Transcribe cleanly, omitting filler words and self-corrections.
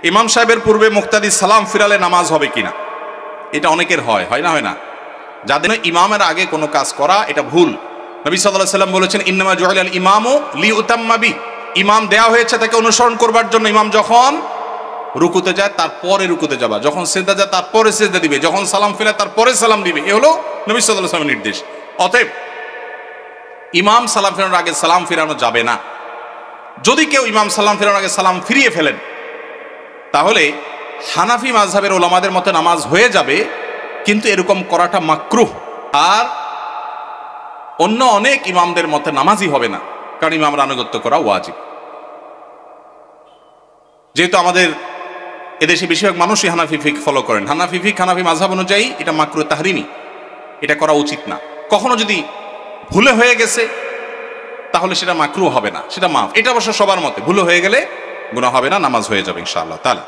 ইমাম সাহেবের পূর্বে মুক্তাদি সালাম ফিরালে নামাজ হবে কিনা, এটা অনেকের হয় না হয় না। যাদের ইমামের আগে কোনো কাজ করা এটা ভুল। নবী সাল্লাল্লাহু আলাইহি ওয়াসাল্লাম বলেছেন, ইন্নামা জুইলাল ইমামু লিউতাম্মা বি, ইমাম দেয়া হয়েছে তাকে অনুসরণ করবার জন্য। ইমাম যখন রুকুতে যায় তারপরে রুকুতে যাবা, যখন সিজদা যায় তারপরে সিজদা দিবে, যখন সালাম ফিরে তারপরে সালাম দিবে, এ হলো নবী সাল্লাল্লাহু আলাইহি ওয়াসাল্লামের নির্দেশ। অতএব ইমাম সালাম ফেরানোর আগে সালাম ফিরানো যাবে না। যদি কেউ ইমাম সালাম ফেরানোর আগে সালাম ফিরিয়ে ফেলেন তাহলে হানাফি মাযহাবের ওলামাদের মতে নামাজ হয়ে যাবে, কিন্তু এরকম করাটা মাকরুহ। আর অন্য অনেক ইমামদের মতে নামাজই হবে না, কারণ ইমামরা আনুগত্য করা ওয়াজিব। যেহেতু আমাদের এদেশে বেশিরভাগ মানুষই হানাফি ফিক ফলো করেন, হানাফি ফিক হানাফি মাযহাব অনুযায়ী এটা মাকরুহ তাহরিমি, এটা করা উচিত না। কখনো যদি ভুলে হয়ে গেছে তাহলে সেটা মাকরুহ হবে না, সেটা মাফ। এটা অবশ্য সবার মতে, ভুলে হয়ে গেলে গুনাহ হবে না, নামাজ হয়ে যাবে ইনশাআল্লাহ তাআলা।